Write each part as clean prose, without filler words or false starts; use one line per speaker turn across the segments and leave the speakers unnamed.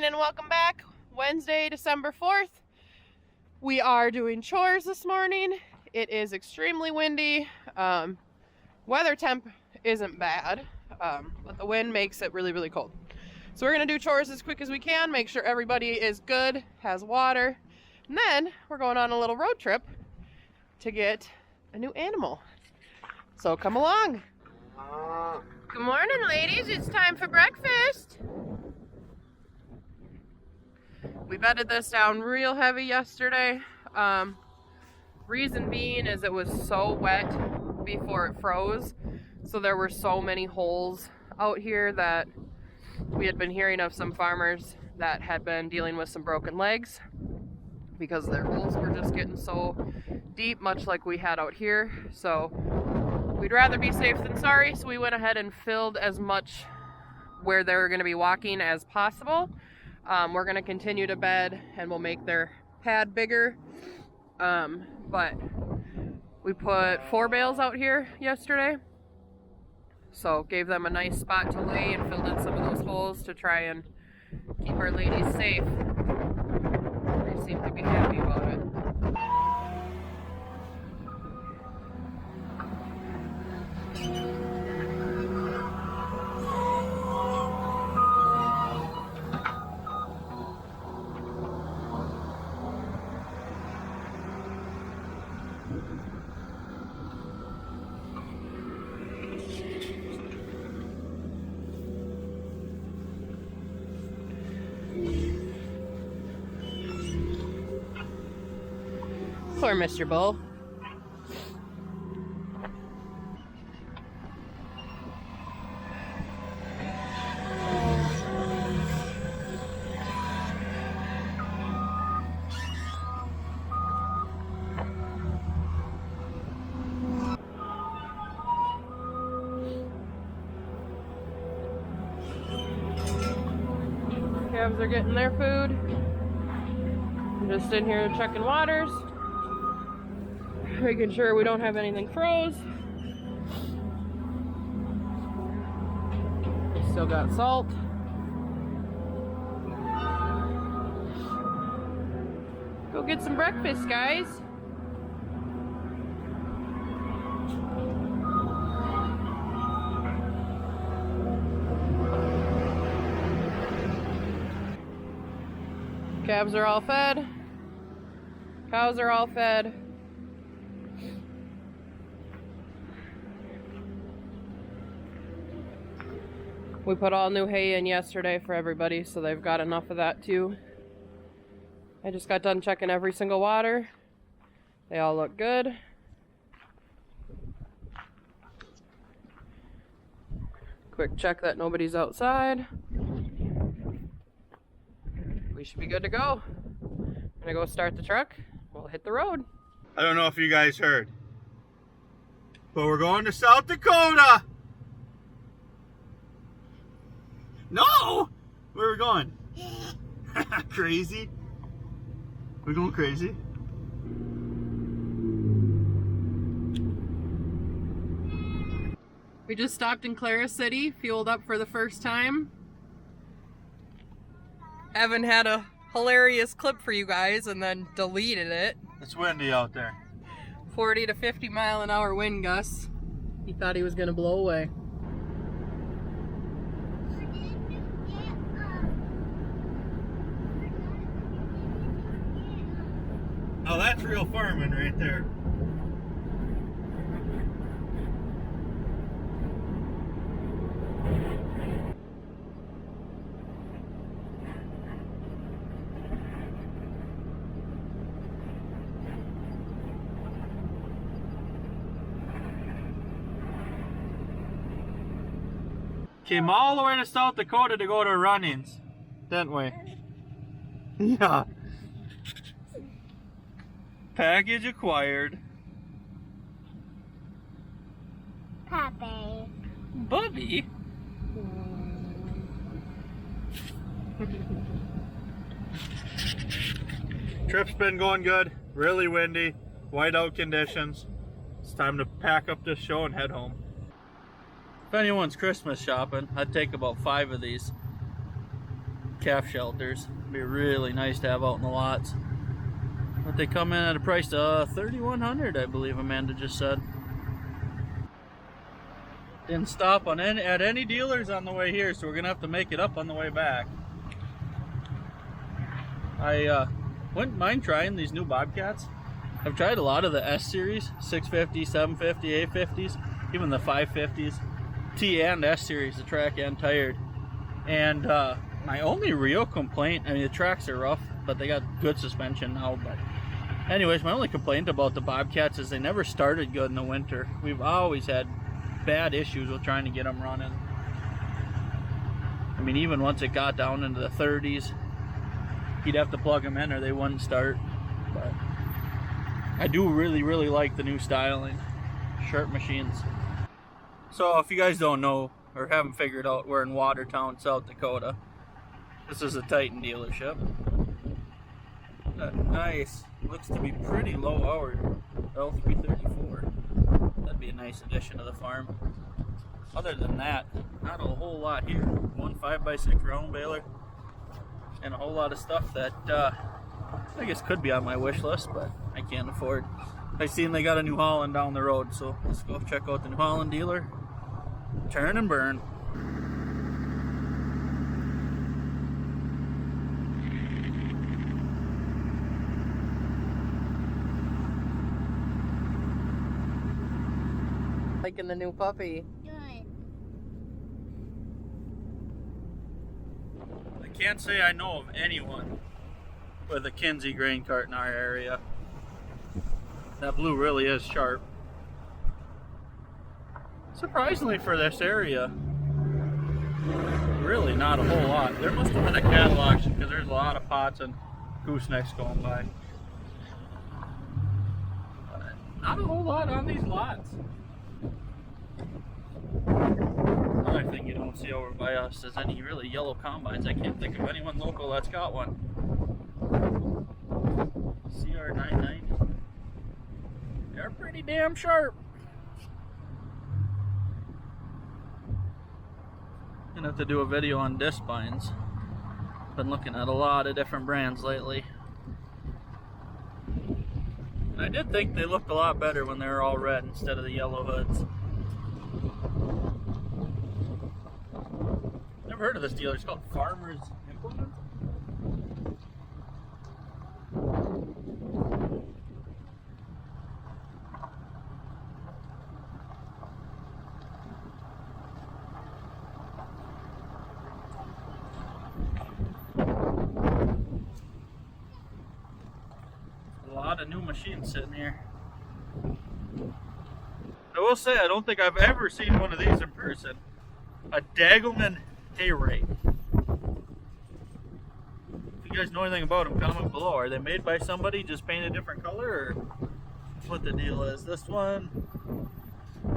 and welcome back. Wednesday, December 4th. We are doing chores this morning. It is extremely windy. Weather temp isn't bad, but the wind makes it really, really cold. So we're gonna do chores as quick as we can, make sure everybody is good, has water, and then we're going on a little road trip to get a new animal. So come along. Good morning, ladies. It's time for breakfast. We bedded this down real heavy yesterday. Reason being is it was so wet before it froze. So there were so many holes out here that we had been hearing of some farmers that had been dealing with some broken legs because their holes were just getting so deep, much like we had out here. So we'd rather be safe than sorry. So we went ahead and filled as much where they were going to be walking as possible. We're going to continue to bed and we'll make their pad bigger. But we put 4 bales out here yesterday. So gave them a nice spot to lay and filled in some of those holes to try and keep our ladies safe. They seem to be happy about it. Poor Mr. Bull. Calves are getting their food. I'm just in here checking waters, making sure we don't have anything froze. Still got salt. Go get some breakfast, guys. Calves are all fed. Cows are all fed. We put all new hay in yesterday for everybody, so they've got enough of that too. I just got done checking every single water. They all look good. Quick check that nobody's outside. We should be good to go. I'm gonna go start the truck. We'll hit the road.
I don't know if you guys heard, but we're going to South Dakota. No! Where are we going? Crazy? We're going crazy?
We just stopped in Clara City, fueled up for the first time. Evan had a hilarious clip for you guys and then deleted it.
It's windy out there.
40 to 50 mile an hour wind gusts. He thought he was gonna blow away.
Oh, that's real farming right there. Came all the way to South Dakota to go to run-ins, didn't we? Yeah. Package acquired.
Puppy.
Bubby?
Trip's been going good, really windy, whiteout conditions. It's time to pack up this show and head home. If anyone's Christmas shopping, I'd take about 5 of these.
calf shelters. It'd be really nice to have out in the lots. But they come in at a price of $3,100, I believe Amanda just said. Didn't stop on at any dealers on the way here, so we're gonna have to make it up on the way back. I wouldn't mind trying these new Bobcats. I've tried a lot of the S series, 650, 750, 850s, even the 550s, T and S series, the track and tired. And my only real complaint, I mean the tracks are rough, but they got good suspension now. But anyways, my only complaint about the Bobcats is they never started good in the winter. We've always had bad issues with trying to get them running. I mean, even once it got down into the 30s, you'd have to plug them in or they wouldn't start. But I do really like the new styling. Sharp machines. So if you guys don't know or haven't figured out, we're in Watertown, South Dakota. This is a Titan dealership. Nice, looks to be pretty low hour L334. That'd be a nice addition to the farm. Other than that, not a whole lot here. One 5x6 round baler and a whole lot of stuff that I guess could be on my wish list, but I can't afford. I seen they got a New Holland down the road, so let's go check out the New Holland dealer. Turn and burn.
Liking the new puppy.
I can't say I know of anyone with a Kinsey grain cart in our area. That blue really is sharp. Surprisingly for this area, really not a whole lot. There must have been a catalog because there's a lot of pots and goosenecks going by. But not a whole lot on these lots. Another thing you don't see over by us is any really yellow combines. I can't think of anyone local that's got one. CR990. They're pretty damn sharp. Gonna have to do a video on disc spines. Been looking at a lot of different brands lately. And I did think they looked a lot better when they were all red instead of the yellow hoods. Never heard of this dealer. It's called Farmers Implement. A lot of new machines sitting here. I will say, I don't think I've ever seen one of these in person. A Dagelman hay rake. If you guys know anything about them, comment below. Are they made by somebody, just painted a different color, or what the deal is? This one, I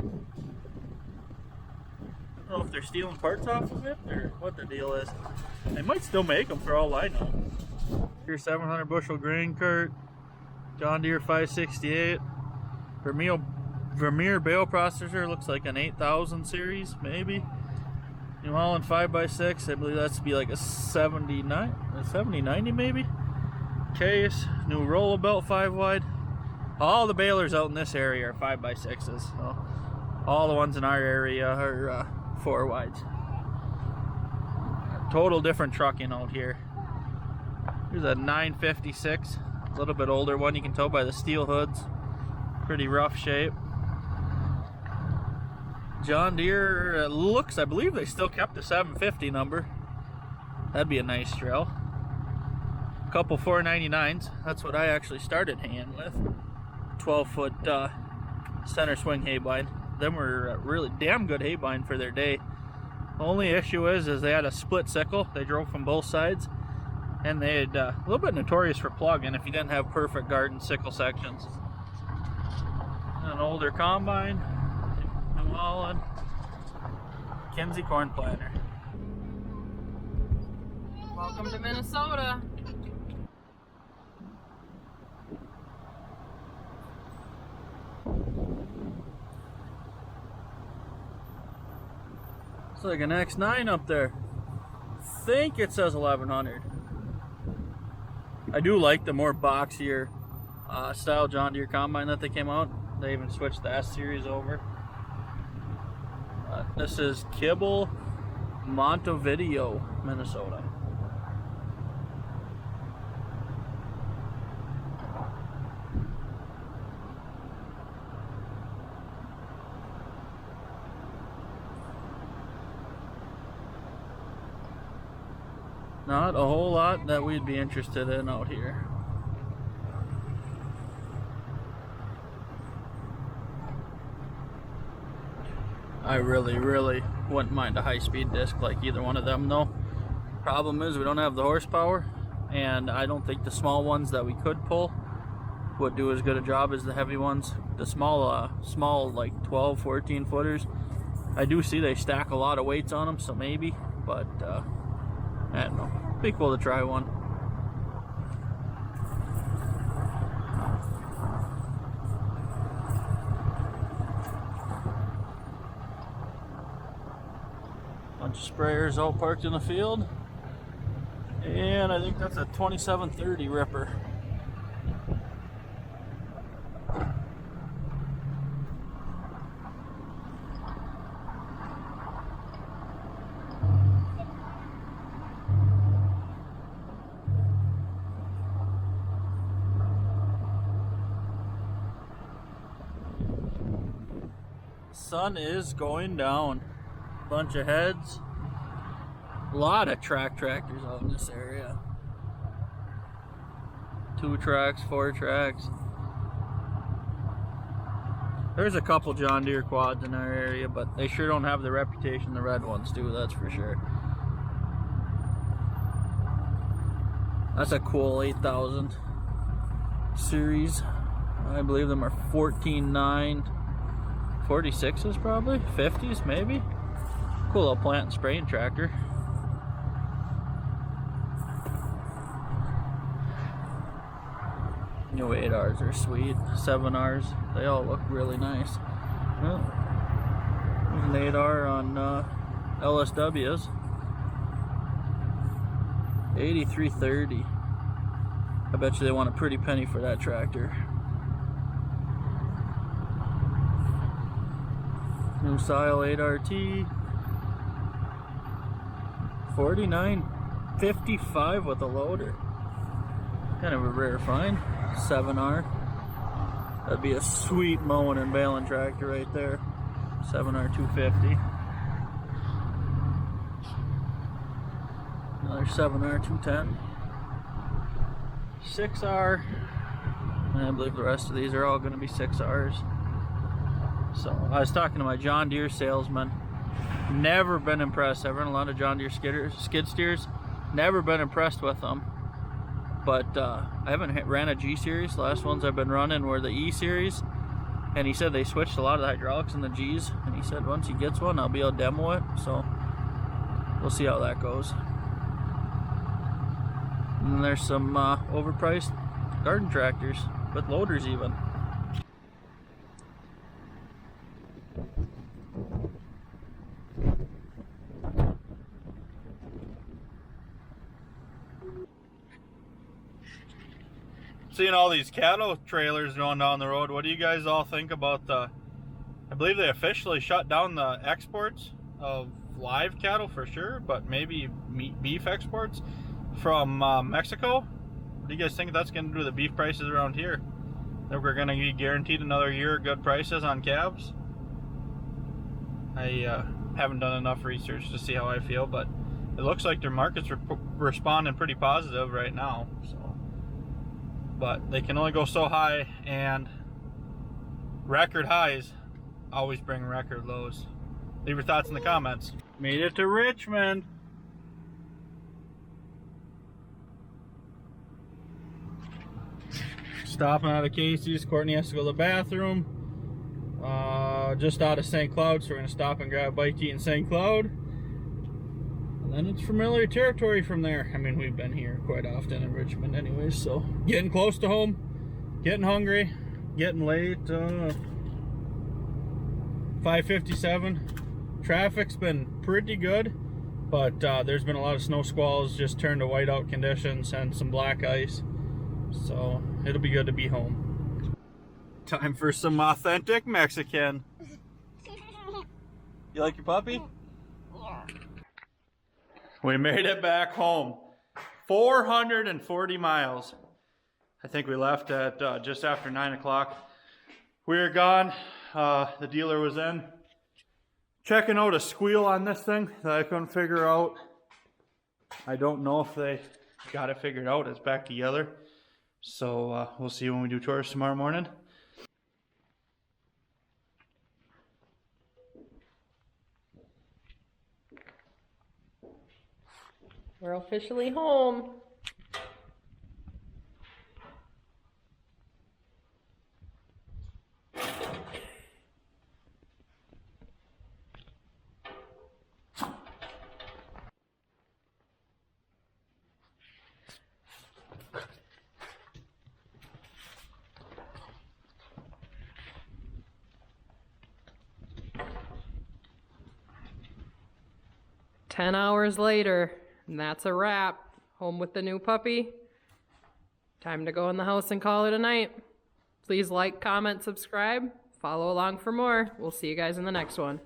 don't know if they're stealing parts off of it, or what the deal is. They might still make them for all I know. Here's 700 bushel grain cart, John Deere 568, Vermeer bale processor, looks like an 8000 series, maybe. New Holland 5x6, I believe that's to be like a 7090 maybe. Case, new roller belt 5 wide. All the balers out in this area are 5x6s. So all the ones in our area are 4 wides. Total different trucking out here. Here's a 956, a little bit older one. You can tell by the steel hoods. Pretty rough shape. John Deere looks, I believe they still kept the 750 number. That'd be a nice drill. A couple 499s. That's what I actually started haying with. 12-foot center swing hay bind. Them were really damn good hay bind for their day. The only issue is they had a split sickle. They drove from both sides, and they had a little bit notorious for plugging if you didn't have perfect garden sickle sections. An older combine. New Holland, Kinsey corn planter.
Welcome to Minnesota.
It's like an X9 up there. think it says 1100. I do like the more boxier style John Deere combine that they came out. They even switched the S series over. This is Kibble, Montevideo, Minnesota. Not a whole lot that we'd be interested in out here. I really wouldn't mind a high-speed disc like either one of them though. Problem is we don't have the horsepower, and I don't think the small ones that we could pull would do as good a job as the heavy ones. The small like 12, 14 footers, I do see they stack a lot of weights on them, so maybe, but I don't know. Be cool to try one. Bunch of sprayers all parked in the field, and I think that's a 2730 ripper. Sun is going down. Bunch of heads. A lot of tractors out in this area. 2 tracks, 4 tracks. There's a couple John Deere quads in our area, but they sure don't have the reputation the red ones do, that's for sure. That's a cool 8000 series. I believe them are 14.9. 46s probably, 50s maybe. Cool little plant and spraying tractor. New 8Rs are sweet, 7Rs, they all look really nice. Well, there's an 8R on LSWs. 8330. I bet you they want a pretty penny for that tractor. New style 8RT, 49.55 with a loader. Kind of a rare find. 7R. That'd be a sweet mowing and baling tractor right there. 7R 250. Another 7R 210. 6R. And I believe the rest of these are all going to be 6Rs. So I was talking to my John Deere salesman. Never been impressed. I've run a lot of John Deere skid steers. Never been impressed with them. But I haven't ran a G series. The last ones I've been running were the E series. And he said they switched a lot of the hydraulics in the G's. And he said once he gets one, I'll be able to demo it. So we'll see how that goes. And there's some overpriced garden tractors with loaders even.
Seeing all these cattle trailers going down the road, what do you guys all think about the, I believe they officially shut down the exports of live cattle for sure, but maybe beef exports from Mexico? What do you guys think that's going to do to the beef prices around here? That we're going to be guaranteed another year of good prices on calves? I haven't done enough research to see how I feel, but it looks like their market's responding pretty positive right now. So, but they can only go so high, and record highs always bring record lows. Leave your thoughts in the comments. Made it to Richmond. Stopping out of Casey's. Courtney has to go to the bathroom. Just out of St. Cloud, so we're going to stop and grab a bite to eat in St. Cloud. And then it's familiar territory from there. I mean, we've been here quite often in Richmond anyways, so getting close to home, getting hungry, getting late. 5:57. Traffic's been pretty good. But there's been a lot of snow squalls, just turned to whiteout conditions and some black ice. So it'll be good to be home. Time for some authentic Mexican. You like your puppy?
Yeah.
We made it back home. 440 miles. I think we left at just after 9 o'clock. We were gone. The dealer was in checking out a squeal on this thing that I couldn't figure out. I don't know if they got it figured out. It's back together. So we'll see when we do tours tomorrow morning.
We're officially home. Ten hours later, and that's a wrap. Home with the new puppy. Time to go in the house and call it a night. Please like, comment, subscribe, follow along for more. We'll see you guys in the next one.